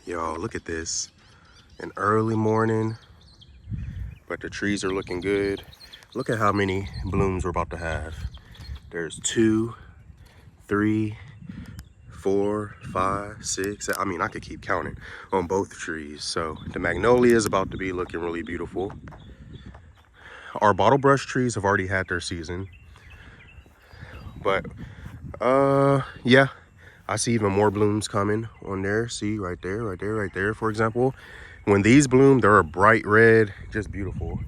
Y'all, look at this. An early morning, but the trees are looking good. Look at how many blooms we're about to have. There's 2, 3, 4, 5, 6. I mean, I could keep counting on both trees. So the magnolia is about to be looking really beautiful. Our bottle brush trees have already had their season. But yeah, I see even more blooms coming on there. See, right there, right there, right there, for example. When these bloom, they're a bright red, just beautiful.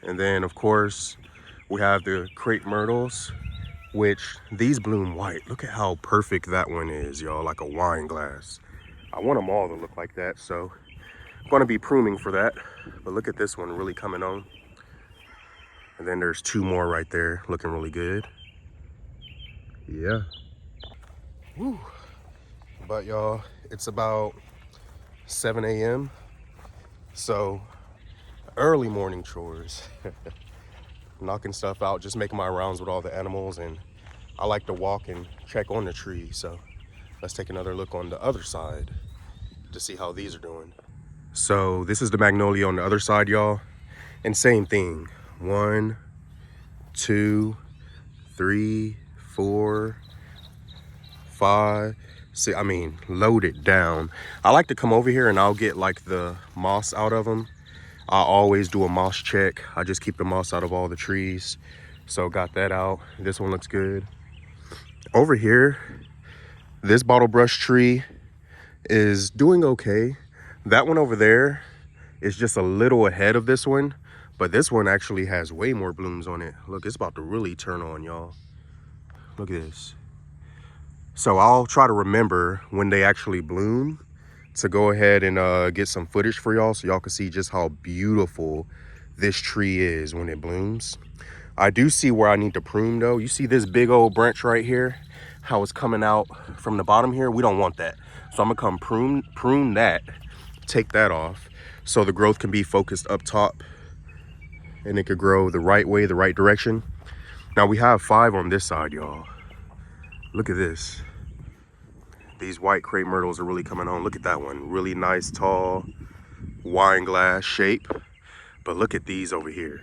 And then, of course, we have the crepe myrtles, which these bloom white. Look at how perfect that one is, y'all, like a wine glass. I want them all to look like that, so I'm gonna be pruning for that. But look at this one really coming on. And then there's 2 more right there looking really good. Yeah. Woo. But y'all, it's about 7 a.m. So early morning chores. Knocking stuff out, just making my rounds with all the animals, and I like to walk and check on the tree. So let's take another look on the other side to see how these are doing. So this is the magnolia on the other side, y'all. And same thing. 1, 2, 3, 4, 5, 6. I mean, load it down. I like to come over here and I'll get like the moss out of them. I always do a moss check. I just keep the moss out of all the trees. So got that out. This one looks good. Over here, this bottle brush tree is doing okay. That one over there is just a little ahead of this one, but this one actually has way more blooms on it. Look, it's about to really turn on, y'all. Look at this. So I'll try to remember when they actually bloom to go ahead and get some footage for y'all so y'all can see just how beautiful this tree is when it blooms. I do see where I need to prune though. You see this big old branch right here, how it's coming out from the bottom here? We don't want that. So I'm gonna come prune that, take that off so the growth can be focused up top and it could grow the right way, the right direction. Now we have 5 on this side, y'all. Look at this. These white crepe myrtles are really coming on. Look at that one. Really nice, tall, wine glass shape. But look at these over here.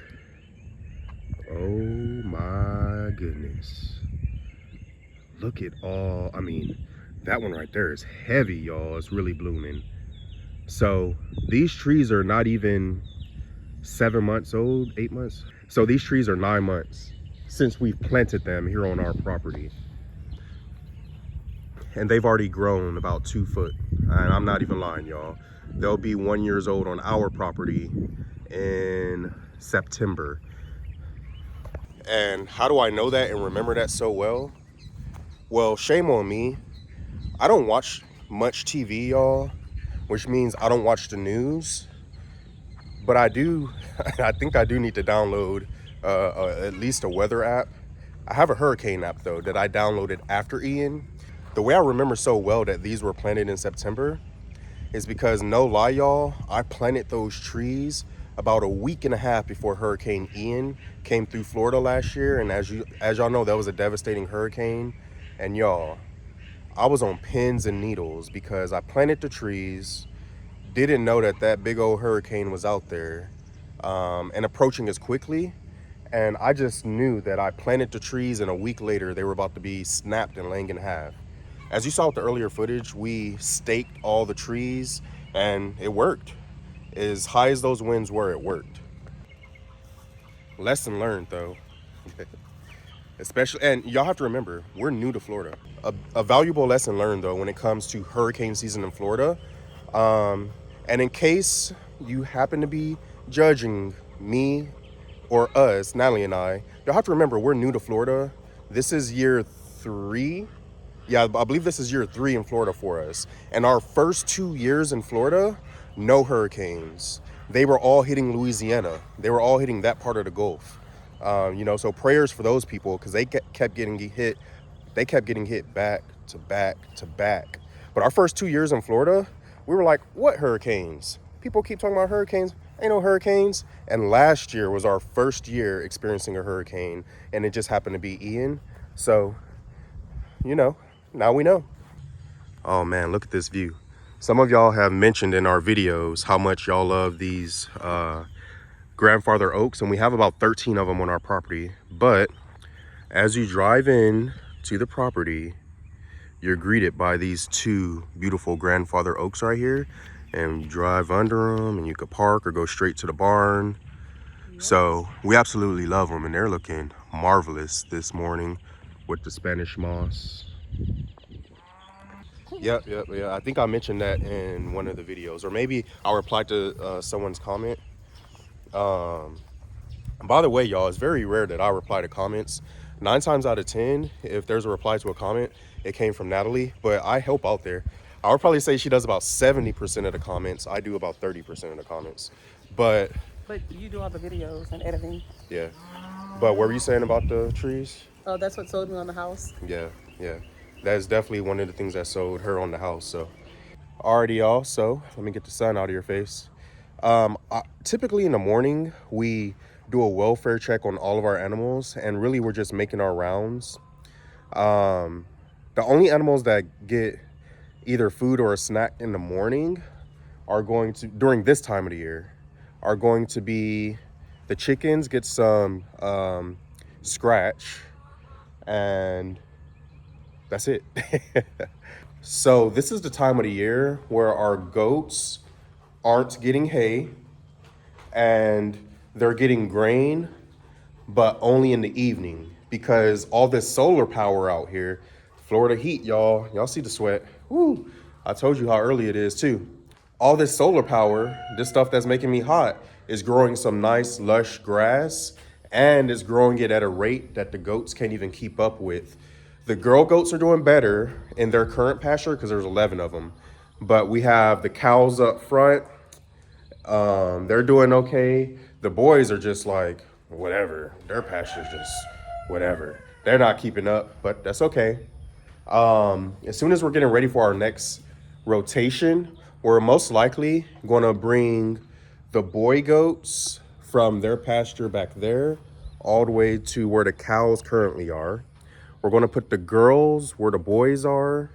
Oh my goodness. Look at all, I mean, that one right there is heavy, y'all. It's really blooming. So these trees are not even 7 months old, 8 months. So these trees are 9 months since we've planted them here on our property. And they've already grown about 2 foot. And I'm not even lying, y'all. They'll be 1 year old on our property in September. And how do I know that and remember that so well? Well, shame on me. I don't watch much TV, y'all, which means I don't watch the news. But I do, I think I do need to download at least a weather app. I have a hurricane app though that I downloaded after Ian. The way I remember so well that these were planted in September is because, no lie, y'all, I planted those trees about a week and a half before Hurricane Ian came through Florida last year. And as y'all know, that was a devastating hurricane. And y'all, I was on pins and needles because I planted the trees, didn't know that that big old hurricane was out there and approaching us quickly. And I just knew that I planted the trees and a week later they were about to be snapped and laying in half. As you saw with the earlier footage, we staked all the trees and it worked. As high as those winds were, it worked. Lesson learned though. Especially, and y'all have to remember, we're new to Florida. A valuable lesson learned though when it comes to hurricane season in Florida. And in case you happen to be judging me or us, Natalie and I, you'll have to remember we're new to Florida. This is year 3. Yeah, I believe this is year 3 in Florida for us. And our first 2 years in Florida, no hurricanes. They were all hitting Louisiana. They were all hitting that part of the Gulf. You know, so prayers for those people because they kept getting hit. They kept getting hit back to back to back. But our first 2 years in Florida, we were like, what hurricanes? People keep talking about hurricanes. Ain't no hurricanes. And last year was our first year experiencing a hurricane. And it just happened to be Ian. So, you know, now we know. Oh man, look at this view. Some of y'all have mentioned in our videos how much y'all love these grandfather oaks, and we have about 13 of them on our property. But as you drive in to the property, you're greeted by these two beautiful grandfather oaks right here, and you drive under them and you could park or go straight to the barn. So we absolutely love them, and they're looking marvelous this morning with the Spanish moss. Yep. I think I mentioned that in one of the videos, or maybe I replied to someone's comment. By the way, y'all, it's very rare that I reply to comments. 9 times out of 10, if there's a reply to a comment, it came from Natalie, but I help out there. I would probably say she does about 70% of the comments. I do about 30% of the comments. But you do all the videos and editing. yeah. But what were you saying about the trees? Oh, that's what sold me on the house. Yeah. That's definitely one of the things that sold her on the house. So, alrighty, y'all. So, let me get the sun out of your face. Typically in the morning, we do a welfare check on all of our animals, and really we're just making our rounds. The only animals that get either food or a snack in the morning are going to, during this time of the year, are going to be the chickens get some scratch, and that's it. So this is the time of the year where our goats aren't getting hay and they're getting grain, but only in the evening, because all this solar power out here, Florida heat, y'all see the sweat. Woo! I told you how early it is too. All this solar power, this stuff that's making me hot, is growing some nice lush grass, and is growing it at a rate that the goats can't even keep up with. The girl goats are doing better in their current pasture because there's 11 of them. But we have the cows up front. They're doing okay. The boys are just like, whatever. Their pasture's just whatever. They're not keeping up, but that's okay. As soon as we're getting ready for our next rotation, we're most likely going to bring the boy goats from their pasture back there all the way to where the cows currently are. We're going to put the girls where the boys are.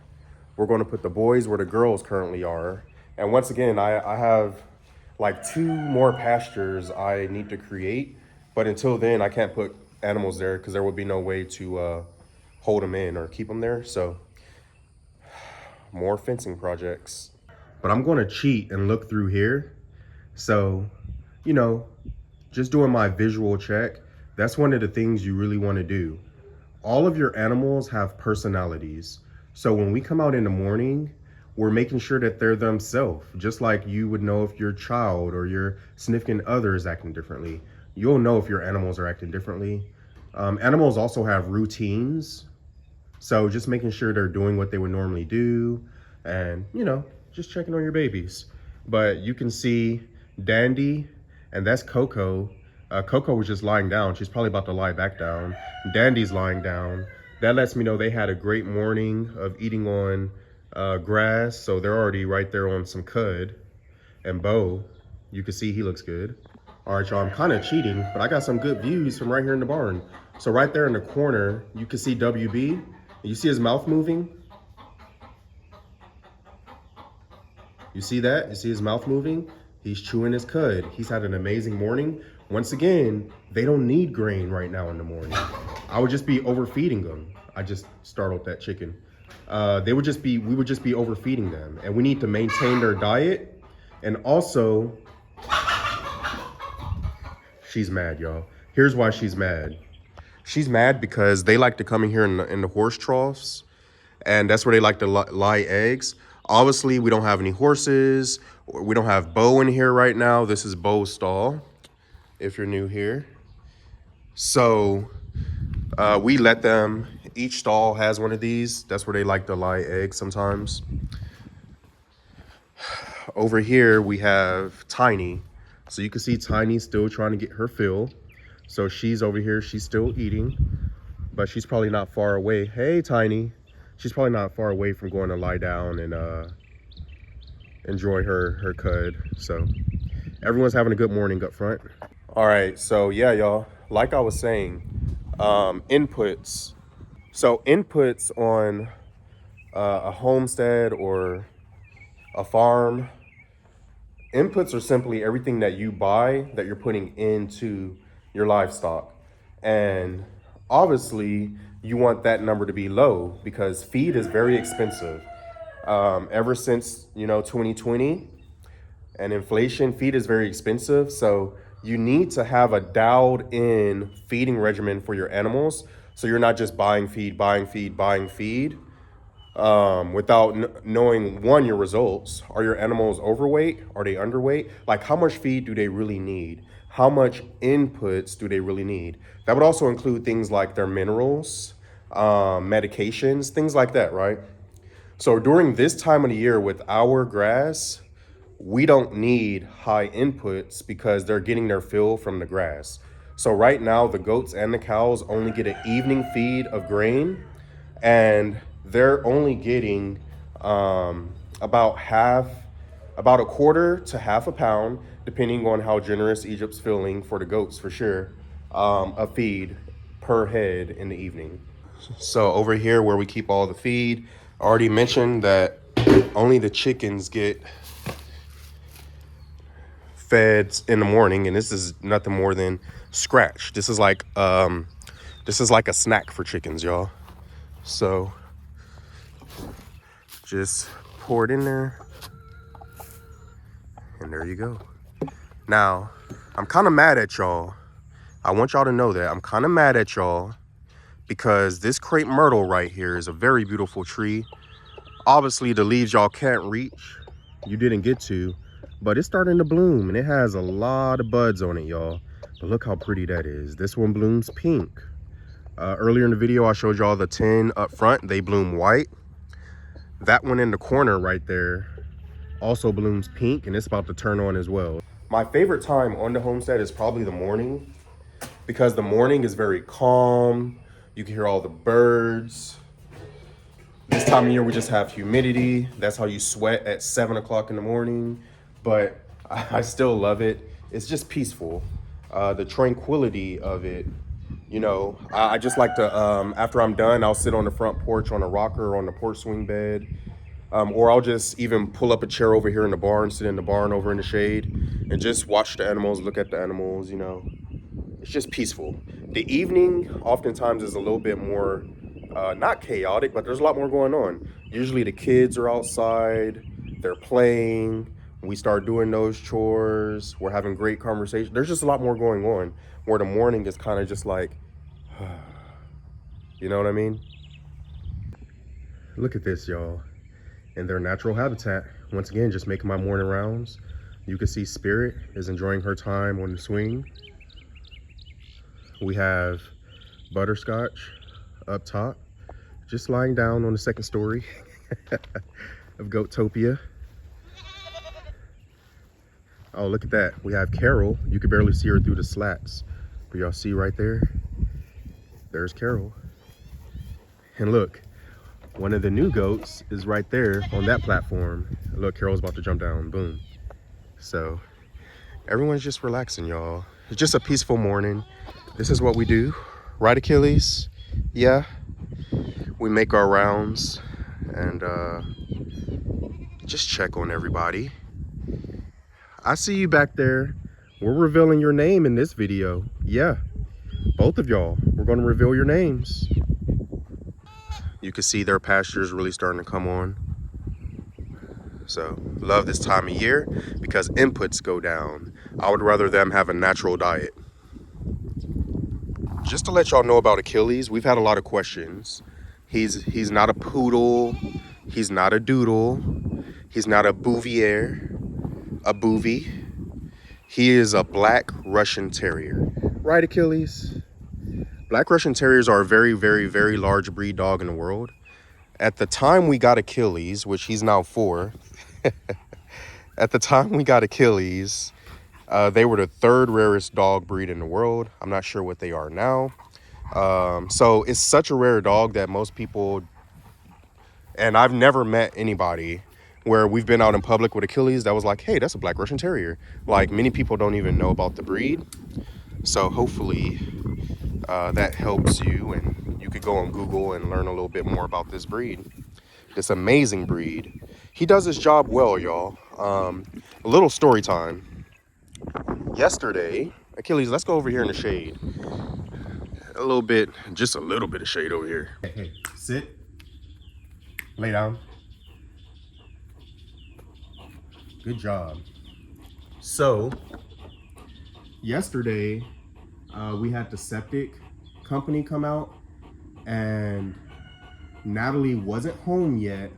We're going to put the boys where the girls currently are. And once again, I have like 2 more pastures I need to create. But until then, I can't put animals there because there would be no way to hold them in or keep them there. So more fencing projects. But I'm going to cheat and look through here. So, just doing my visual check. That's one of the things you really want to do. All of your animals have personalities. So when we come out in the morning, we're making sure that they're themselves, just like you would know if your child or your significant other is acting differently. You'll know if your animals are acting differently. Animals also have routines. So just making sure they're doing what they would normally do, and, just checking on your babies. But you can see Dandy, and that's Coco. Coco was just lying down. She's probably about to lie back down. Dandy's lying down. That lets me know they had a great morning of eating on grass. So they're already right there on some cud. And Bo, you can see he looks good. All right, y'all, I'm kind of cheating, but I got some good views from right here in the barn. So right there in the corner, you can see WB. You see his mouth moving? You see that? You see his mouth moving? He's chewing his cud. He's had an amazing morning. Once again, they don't need grain right now in the morning. I would just be overfeeding them. I just startled that chicken. We would just be overfeeding them, and we need to maintain their diet. And also, she's mad, y'all. Here's why she's mad. She's mad because they like to come in here in the horse troughs, and that's where they like to lie eggs. Obviously, we don't have any horses. We don't have Bo in here right now. This is Bo's stall, if you're new here. So we let them, each stall has one of these. That's where they like to lie eggs sometimes. Over here, we have Tiny. So you can see Tiny still trying to get her fill. So she's over here, she's still eating, but she's probably not far away. Hey, Tiny. She's probably not far away from going to lie down and enjoy her cud. So everyone's having a good morning up front. All right, so yeah, y'all, like I was saying, inputs. So inputs on a homestead or a farm, inputs are simply everything that you buy that you're putting into your livestock. And obviously, you want that number to be low because feed is very expensive. Ever since, 2020 and inflation, feed is very expensive. So you need to have a dialed in feeding regimen for your animals. So you're not just buying feed, buying feed, buying feed without knowing one, your results. Are your animals overweight? Are they underweight? Like, how much feed do they really need? How much inputs do they really need? That would also include things like their minerals, medications, things like that, right? So during this time of the year with our grass, we don't need high inputs because they're getting their fill from the grass. So right now, the goats and the cows only get an evening feed of grain, and they're only getting about about a quarter to half a pound, depending on how generous Egypt's feeling for the goats, for sure, a feed per head in the evening. So over here where we keep all the feed, I already mentioned that only the chickens get fed in the morning, and this is nothing more than scratch. This is like a snack for chickens, y'all. So just pour it in there, and there you go. Now, I'm kind of mad at y'all. I want y'all to know that I'm kind of mad at y'all because this crepe myrtle right here is a very beautiful tree. Obviously, the leaves y'all can't reach, you didn't get to, but it's starting to bloom, and it has a lot of buds on it, y'all. But look how pretty that is. This one blooms pink. Earlier in the video, I showed y'all the 10 up front. They bloom white. That one in the corner right there also blooms pink, and it's about to turn on as well. My favorite time on the homestead is probably the morning, because the morning is very calm. You can hear all the birds. This time of year, we just have humidity. That's how you sweat at 7 o'clock in the morning. But I still love it. It's just peaceful. The tranquility of it. I just like to, after I'm done, I'll sit on the front porch on a rocker or on the porch swing bed. Or I'll just even pull up a chair over here in the barn, sit in the barn over in the shade, and just watch the animals, look at the animals, It's just peaceful. The evening oftentimes is a little bit more, not chaotic, but there's a lot more going on. Usually the kids are outside, they're playing, we start doing those chores, we're having great conversation. There's just a lot more going on, where the morning is kind of just like, you know what I mean? Look at this, y'all. In their natural habitat. Once again, just making my morning rounds. You can see Spirit is enjoying her time on the swing. We have Butterscotch up top, just lying down on the second story of Goatopia. Oh, look at that. We have Carol. You can barely see her through the slats, but y'all see right there? There's Carol. And look, one of the new goats is right there on that platform. Look, Carol's about to jump down. Boom. So everyone's just relaxing, y'all. It's just a peaceful morning. This is what we do. Right, Achilles? Yeah. We make our rounds and just check on everybody. I see you back there. We're revealing your name in this video. Yeah. Both of y'all. We're going to reveal your names. You can see their pastures really starting to come on. So love this time of year because inputs go down. I would rather them have a natural diet. Just to let y'all know about Achilles, we've had a lot of questions. He's not a poodle. He's not a doodle. He's not a bouvier, a bouvie. He is a black Russian terrier. Right, Achilles? Black Russian Terriers are a very, very, very large breed dog in the world. At the time we got Achilles, which he's now 4, at the time we got Achilles, they were the 3rd rarest dog breed in the world. I'm not sure what they are now. So it's such a rare dog that most people, and I've never met anybody where we've been out in public with Achilles that was like, hey, that's a Black Russian Terrier. Like, many people don't even know about the breed. So hopefully that helps you, and you could go on Google and learn a little bit more about this breed. This amazing breed. He does his job well, y'all. A little story time. Yesterday, Achilles, let's go over here in the shade. A little bit, just a little bit of shade over here. Hey, sit. Lay down. Good job. So, yesterday, we had the septic company come out, and Natalie wasn't home yet,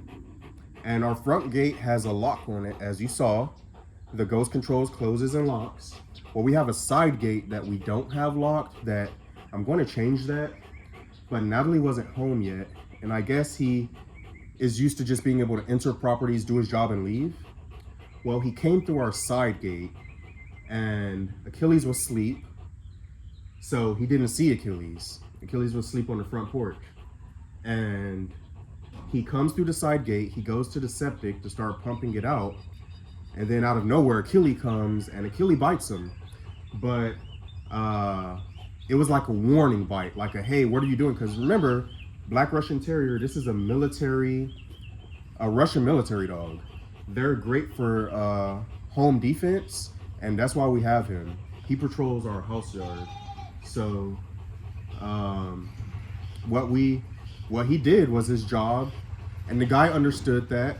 and our front gate has a lock on it, as you saw. The Ghost Controls closes and locks. Well, we have a side gate that we don't have locked that I'm going to change that, but Natalie wasn't home yet, and I guess he is used to just being able to enter properties, do his job, and leave. Well, he came through our side gate, and Achilles was asleep, so he didn't see Achilles. Achilles was asleep on the front porch, and he comes through the side gate, he goes to the septic to start pumping it out, and then out of nowhere, Achilles comes, and Achilles bites him. But it was like a warning bite, like a, hey, what are you doing? Because remember, Black Russian Terrier, this is a Russian military dog. They're great for home defense, and that's why we have him. He patrols our house yard. So what he did was his job, and the guy understood that.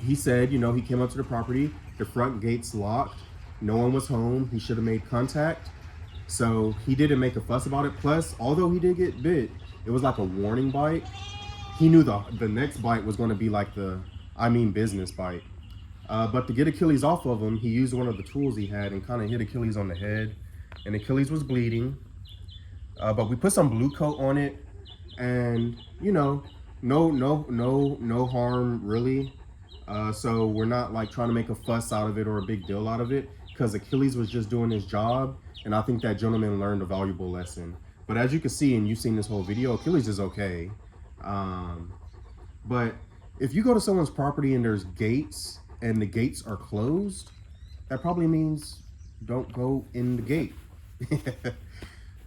He said, you know, he came up to the property, the front gate's locked, no one was home, he should have made contact. So he didn't make a fuss about it. Plus, although he did get bit, it was like a warning bite. He knew the next bite was going to be like the business bite. But to get Achilles off of him, he used one of the tools he had and kind of hit Achilles on the head, and Achilles was bleeding. But we put some blue coat on it, and you know, no harm really. So we're not like trying to make a fuss out of it or a big deal out of it, because Achilles was just doing his job, and I think that gentleman learned a valuable lesson. But as you can see, and you've seen this whole video, Achilles is okay. But if you go to someone's property and there's gates and the gates are closed, that probably means don't go in the gate.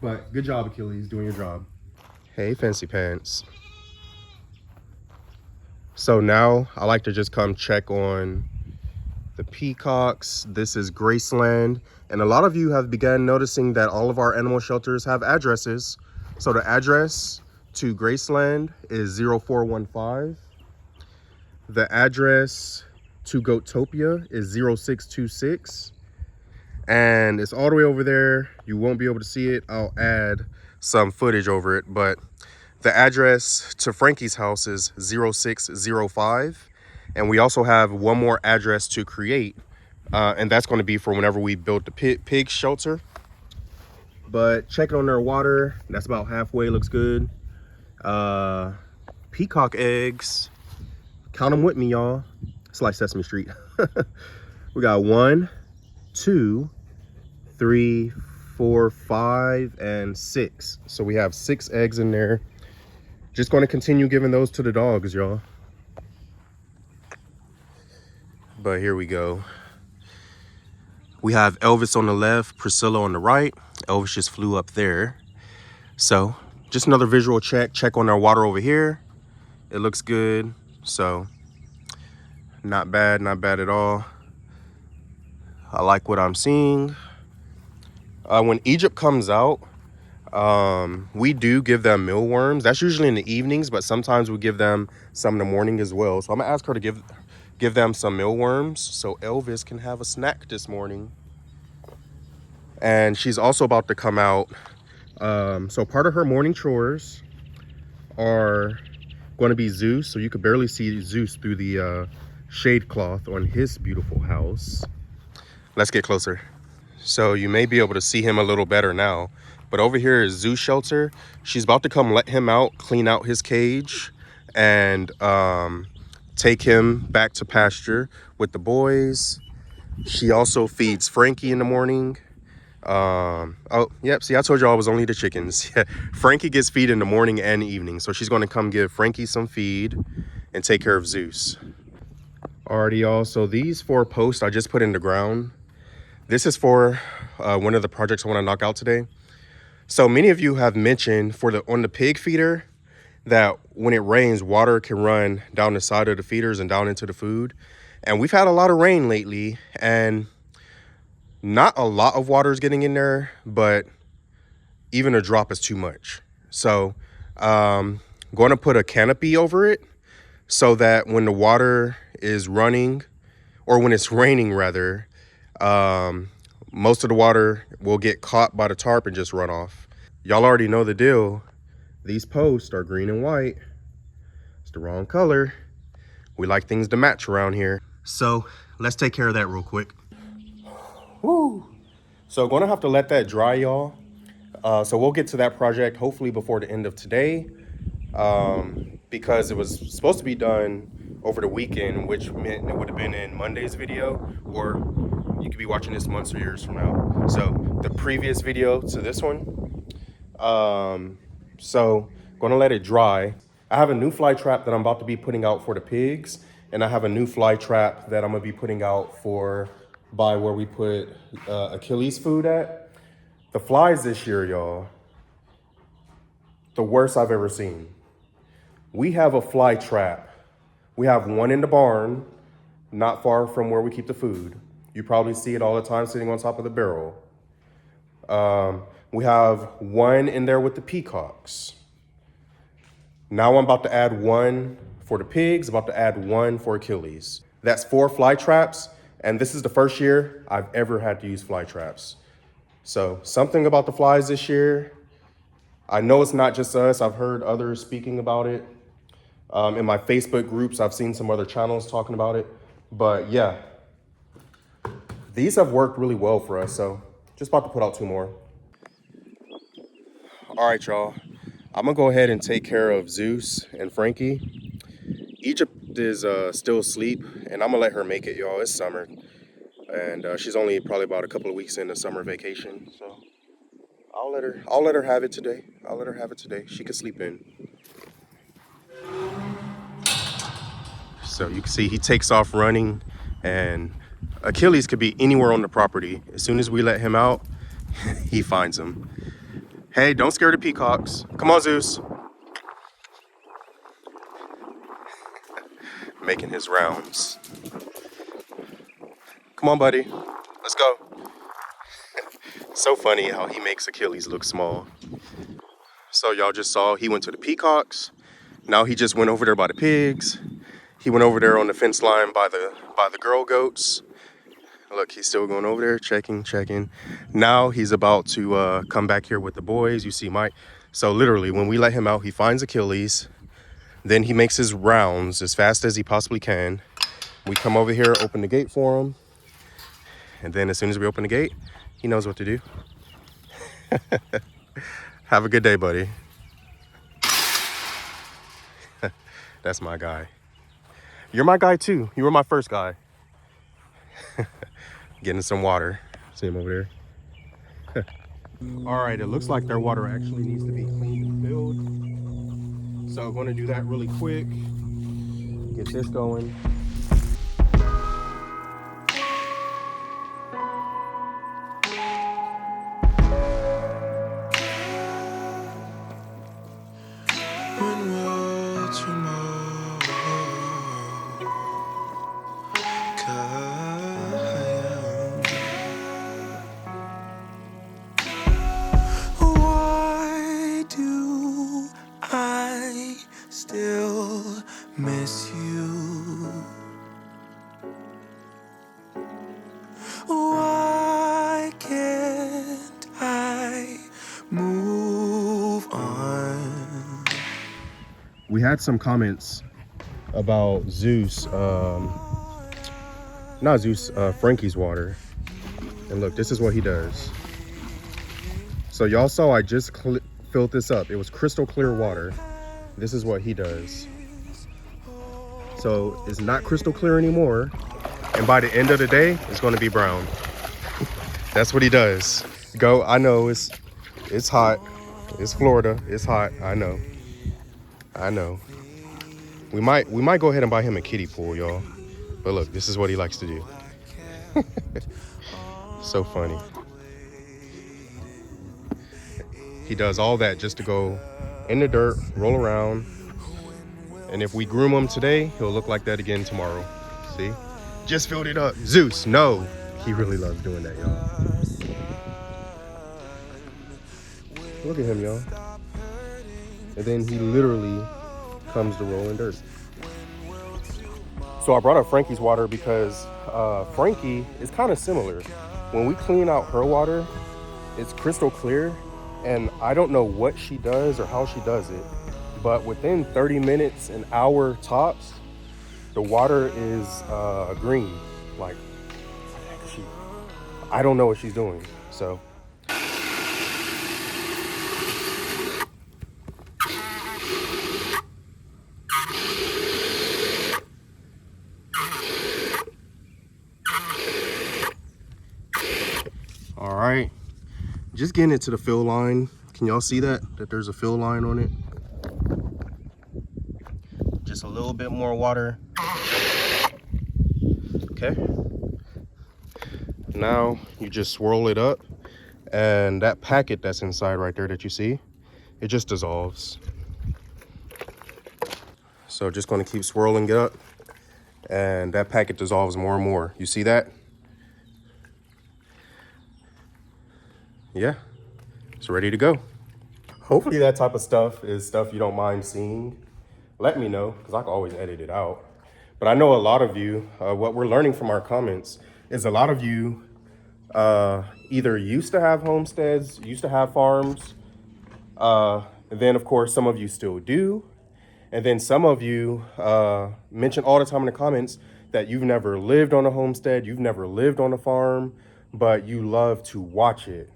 But good job, Achilles, doing your job. Hey, Fancy Pants. So now I like to just come check on the peacocks. This is Graceland, and a lot of you have begun noticing that all of our animal shelters have addresses. So the address to Graceland is 0415. The address to Goatopia is 0626, and it's all the way over there. You won't be able to see it. I'll add some footage over it, but the address to Frankie's house is 0605, and we also have one more address to create, and that's going to be for whenever we build the pig shelter. But checking on their water, that's about halfway, looks good. Peacock eggs, count them with me, y'all. It's like Sesame Street. We got 1, 2, 3, 4, 5, and 6. So we have 6 eggs in there. Just going to continue giving those to the dogs, y'all. But here we go. We have Elvis on the left, Priscilla on the right. Elvis just flew up there. So just another visual check on our water over here. It looks good. So not bad at all. I like what I'm seeing. When Egypt comes out, we do give them mealworms. That's usually in the evenings, but sometimes we give them some in the morning as well. So I'm gonna ask her to give them some mealworms so Elvis can have a snack this morning. And she's also about to come out. So part of her morning chores are going to be Zeus. So you could barely see Zeus through the shade cloth on his beautiful house. Let's get closer. So you may be able to see him a little better now. But over here is Zeus shelter. She's about to come let him out, clean out his cage, and take him back to pasture with the boys. She also feeds Frankie in the morning. Oh, yep, see, I told y'all it was only the chickens. Frankie gets feed in the morning and evening. So she's going to come give Frankie some feed and take care of Zeus. Alrighty, y'all. So these 4 posts I just put in the ground. This is for one of the projects I want to knock out today. So many of you have mentioned on the pig feeder, that when it rains, water can run down the side of the feeders and down into the food. And we've had a lot of rain lately, and not a lot of water is getting in there, but even a drop is too much. So going to put a canopy over it so that when the water is running, or when it's raining rather, most of the water will get caught by the tarp and just run off. Y'all already know the deal. These posts are green and white. It's the wrong color. We like things to match around here. So let's take care of that real quick. Woo! So gonna have to let that dry, y'all. So we'll get to that project hopefully before the end of today, because it was supposed to be done over the weekend, which meant it would have been in Monday's video, or you could be watching this months or years from now. So the previous video to this one. So gonna let it dry. I have a new fly trap that I'm about to be putting out for the pigs, and I have a new fly trap that I'm gonna be putting out for by where we put Achilles food at. The flies this year, y'all, the worst I've ever seen. We have a fly trap. We have one in the barn, not far from where we keep the food. You probably see it all the time sitting on top of the barrel. We have one in there with the peacocks. Now I'm about to add one for the pigs, about to add one for Achilles. That's 4 fly traps, and this is the first year I've ever had to use fly traps. So something about the flies this year. I know it's not just us. I've heard others speaking about it. In my Facebook groups, I've seen some other channels talking about it. But yeah, these have worked really well for us. So just about to put out 2 more. All right, y'all. I'm gonna go ahead and take care of Zeus and Frankie. Egypt is still asleep, and I'm gonna let her make it, y'all. It's summer, and she's only probably about a couple of weeks into summer vacation. So I'll let her have it today. I'll let her have it today. She can sleep in. So you can see he takes off running, and Achilles could be anywhere on the property. As soon as we let him out, he finds him. Hey, don't scare the peacocks. Come on, Zeus. Making his rounds. Come on, buddy. Let's go. So funny how he makes Achilles look small. So y'all just saw he went to the peacocks. Now he just went over there by the pigs. He went over there on the fence line by the girl goats. Look, he's still going over there, checking. Now he's about to come back here with the boys. You see so literally when we let him out, he finds Achilles. Then he makes his rounds as fast as he possibly can. We come over here, open the gate for him. And then as soon as we open the gate, he knows what to do. Have a good day, buddy. That's my guy. You're my guy too. You were my first guy. Getting some water. See him over there. All right, it looks like their water actually needs to be cleaned and filled. So I'm going to do that really quick. Get this going. Still miss you. Why can't I move on? We had some comments about Zeus, not Zeus, Frankie's water. And look, this is what he does. So y'all saw I just filled this up. It was crystal clear water. This is what he does. So it's not crystal clear anymore. And by the end of the day, it's going to be brown. That's what he does. I know it's hot. It's Florida. It's hot. I know. We might go ahead and buy him a kiddie pool, y'all. But look, this is what he likes to do. So funny. He does all that just to go in the dirt, roll around. And if we groom him today, he'll look like that again tomorrow. See? Just filled it up. Zeus, no. He really loves doing that, y'all. Look at him, y'all. And then he literally comes to roll in dirt. So I brought up Frankie's water because Frankie is kind of similar. When we clean out her water, it's crystal clear, and I don't know what she does or how she does it, but within 30 minutes, an hour tops, the water is green. Like, I don't know what she's doing, so. All right, just getting it to the fill line. Can y'all see that there's a fill line on it? Just a little bit more water. Okay. Now you just swirl it up, and that packet that's inside right there that you see, it just dissolves. So just going to keep swirling it up, and that packet dissolves more and more. You see that? Yeah, it's ready to go. Hopefully that type of stuff is stuff you don't mind seeing. Let me know, because I can always edit it out. But I know a lot of you, what we're learning from our comments is a lot of you either used to have homesteads, used to have farms, and then of course some of you still do. And then some of you mention all the time in the comments that you've never lived on a homestead, you've never lived on a farm, but you love to watch it.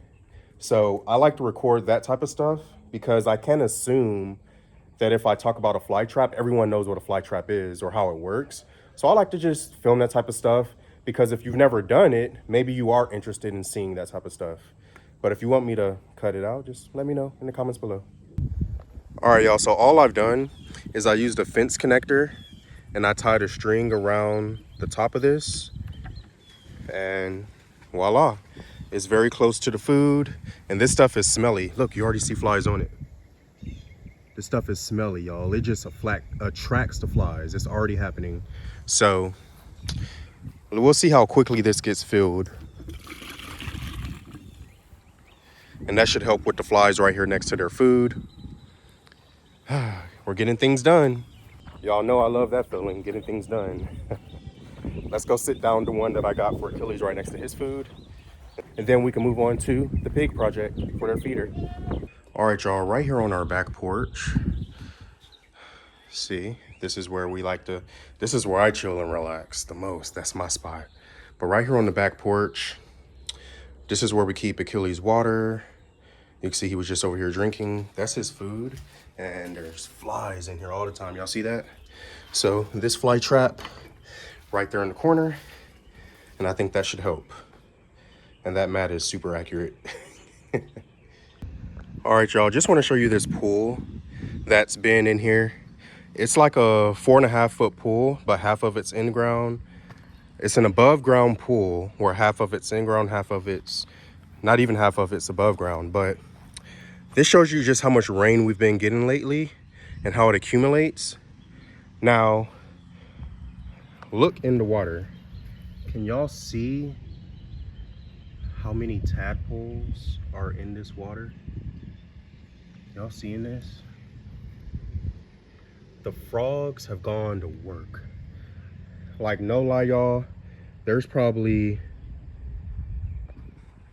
So I like to record that type of stuff because I can assume that if I talk about a fly trap, everyone knows what a fly trap is or how it works. So I like to just film that type of stuff because if you've never done it, maybe you are interested in seeing that type of stuff. But if you want me to cut it out, just let me know in the comments below. All right, y'all, so all I've done is I used a fence connector and I tied a string around the top of this, and voila. It's very close to the food, and this stuff is smelly. Look, you already see flies on it. This stuff is smelly, y'all. It just attracts the flies. It's already happening. So we'll see how quickly this gets filled. And that should help with the flies right here next to their food. We're getting things done. Y'all know I love that feeling, getting things done. Let's go sit down to one that I got for Achilles right next to his food. And then we can move on to the pig project for their feeder. All right, y'all, right here on our back porch. See, this is where this is where I chill and relax the most. That's my spot. But right here on the back porch, this is where we keep Achilles water. You can see he was just over here drinking. That's his food. And there's flies in here all the time. Y'all see that? So this fly trap right there in the corner. And I think that should help. And that mat is super accurate. All right, y'all, just want to show you this pool that's been in here. It's like a 4.5 foot pool, but half of it's in ground. It's an above ground pool where half of it's in ground, half of it's, not even half of it's above ground. But this shows you just how much rain we've been getting lately and how it accumulates. Now, look in the water. Can y'all see how many tadpoles are in this water? Y'all seeing this? The frogs have gone to work. Like, no lie, y'all, there's probably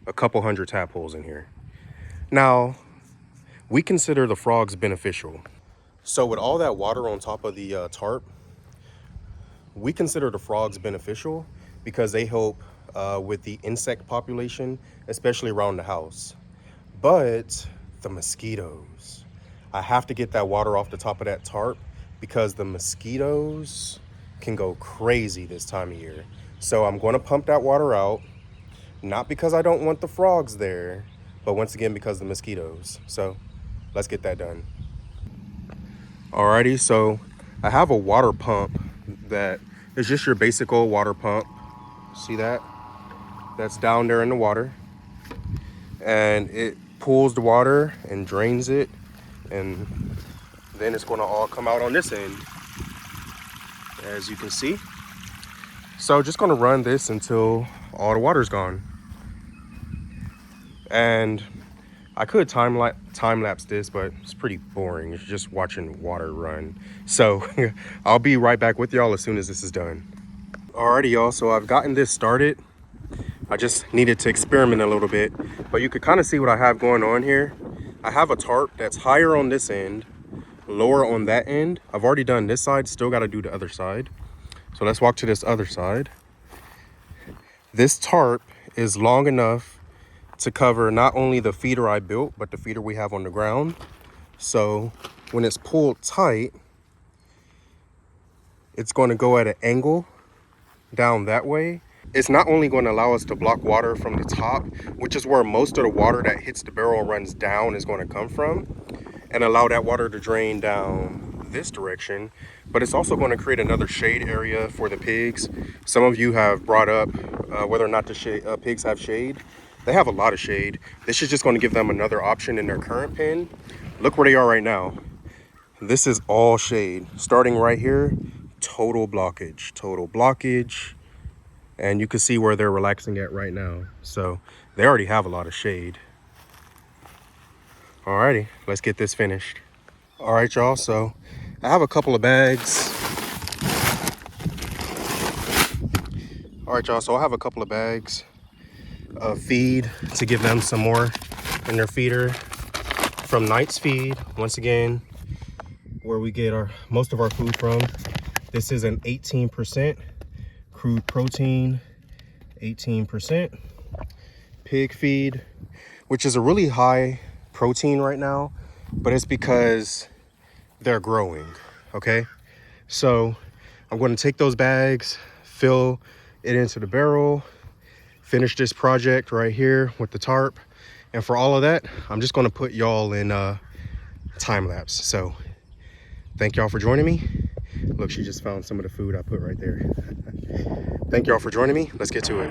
a couple hundred tadpoles in here. Now, we consider the frogs beneficial. So with all that water on top of the tarp, we consider the frogs beneficial because they help with the insect population, especially around the house. But the mosquitoes, I have to get that water off the top of that tarp because the mosquitoes can go crazy this time of year. So I'm going to pump that water out, not because I don't want the frogs there, but once again because of the mosquitoes. So let's get that done. Alrighty, so I have a water pump that is just your basic old water pump. See that? That's down there in the water. And it pulls the water and drains it and then it's gonna all come out on this end, as you can see. So just gonna run this until all the water's gone. And I could time lapse this, but it's pretty boring. It's just watching water run. So I'll be right back with y'all as soon as this is done. Alrighty, y'all, so I've gotten this started. I just needed to experiment a little bit, but you could kind of see what I have going on here. I have a tarp that's higher on this end, lower on that end. I've already done this side, still got to do the other side. So let's walk to this other side. This tarp is long enough to cover not only the feeder I built, but the feeder we have on the ground. So when it's pulled tight, it's going to go at an angle down that way. It's not only going to allow us to block water from the top, which is where most of the water that hits the barrel and runs down is going to come from, and allow that water to drain down this direction, but it's also going to create another shade area for the pigs. Some of you have brought up whether or not the pigs have shade. They have a lot of shade. This is just going to give them another option in their current pen. Look where they are right now. This is all shade. Starting right here, total blockage. And you can see where they're relaxing at right now. So they already have a lot of shade. Alrighty, let's get this finished. All right, y'all, so I have a couple of bags. All right, y'all, so I have a couple of bags of feed to give them some more in their feeder from Knight's Feed. Once again, where we get most of our food from. This is an 18% crude protein, 18% pig feed, which is a really high protein right now, but it's because they're growing. Okay, so I'm going to take those bags, fill it into the barrel, finish this project right here with the tarp, and for all of that I'm just going to put y'all in time lapse. So thank y'all for joining me. Look, she just found some of the food I put right there. Thank y'all for joining me. Let's get to it.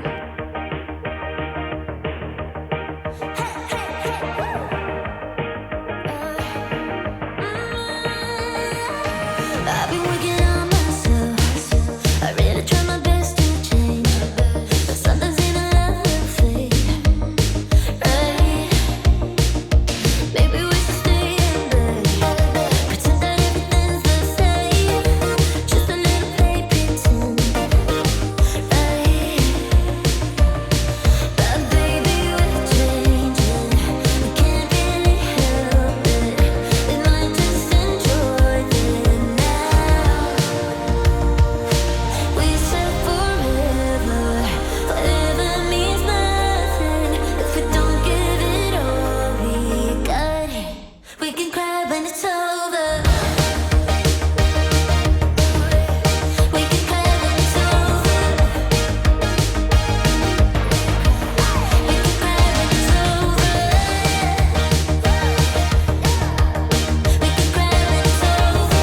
I've been working on myself. I really try my best to change, but sometimes even love will fade. Right? Maybe we should stay in bed, pretend that everything's the same, just a little play pretend. Right? But baby, we're changing. We can't really help it. We might just enjoy it now. We said forever, forever means nothing if we don't give it all we got. We can cry when it's over. We can cry when it's over. We can cry when it's over. We can cry when it's over.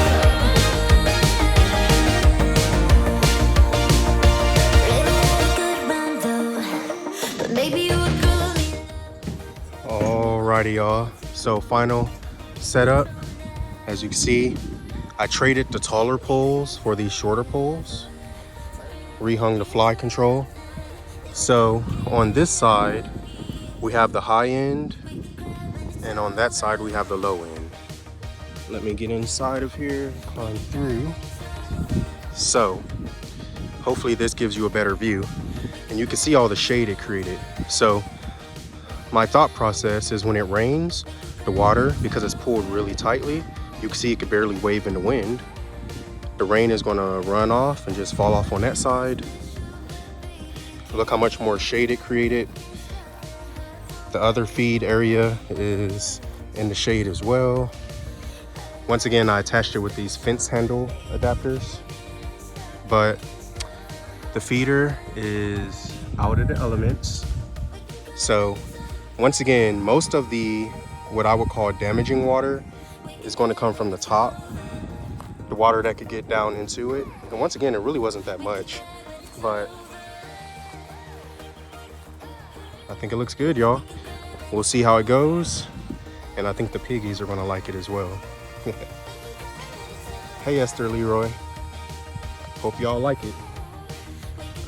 Really had a good run though, but maybe you would grow me. Alrighty, y'all, so final setup. As you can see, I traded the taller poles for these shorter poles, rehung the fly control. So on this side we have the high end, and on that side we have the low end. Let me get inside of here, climb through. So hopefully this gives you a better view, and you can see all the shade it created. So my thought process is when it rains, the water, because it's pulled really tightly, you can see it could barely wave in the wind. The rain is going to run off and just fall off on that side. Look how much more shade it created. The other feed area is in the shade as well. Once again, I attached it with these fence handle adapters, but the feeder is out of the elements. So once again, most of the what I would call damaging water is going to come from the top, the water that could get down into it. And once again, it really wasn't that much, but I think it looks good, y'all. We'll see how it goes, and I think the piggies are going to like it as well. Hey Esther Leroy. Hope y'all like it.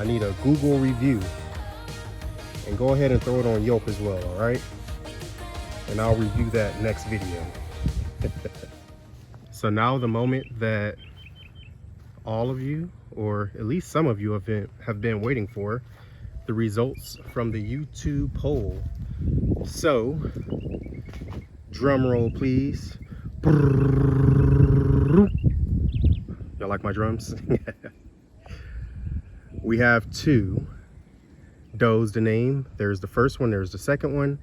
I need a Google review. And go ahead and throw it on Yelp as well, alright? And I'll review that next video. So now the moment that all of you, or at least some of you have been waiting for, the results from the YouTube poll. So, drum roll please. Y'all like my drums? We have two does to name. There's the first one, there's the second one.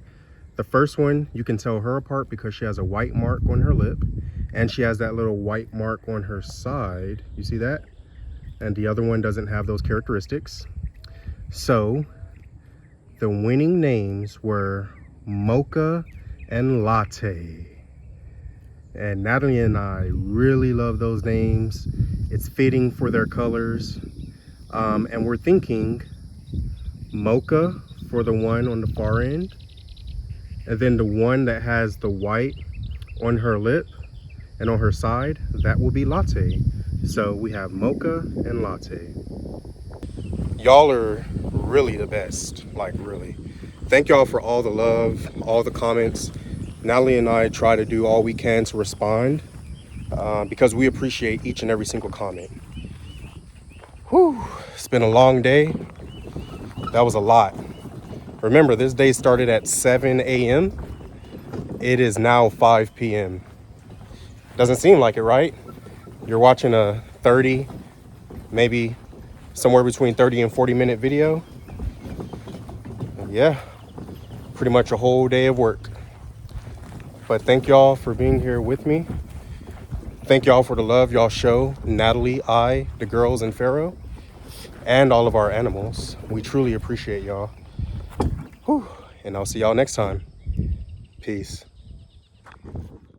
The first one, you can tell her apart because she has a white mark on her lip and she has that little white mark on her side. You see that? And the other one doesn't have those characteristics. So the winning names were Mocha and Latte. And Natalie and I really love those names. It's fitting for their colors. And we're thinking Mocha for the one on the far end, and then the one that has the white on her lip and on her side, that will be Latte. So we have Mocha and Latte. Y'all are really the best, like really. Thank y'all for all the love, all the comments. Natalie and I try to do all we can to respond because we appreciate each and every single comment. Whew, it's been a long day. That was a lot. Remember, this day started at 7 a.m. It is now 5 p.m. Doesn't seem like it, right? You're watching a 30, maybe somewhere between 30 and 40-minute video. Yeah, pretty much a whole day of work. But thank y'all for being here with me. Thank y'all for the love y'all show Natalie I, the girls, and Pharaoh, and all of our animals. We truly appreciate y'all. Whew. And I'll see y'all next time. Peace.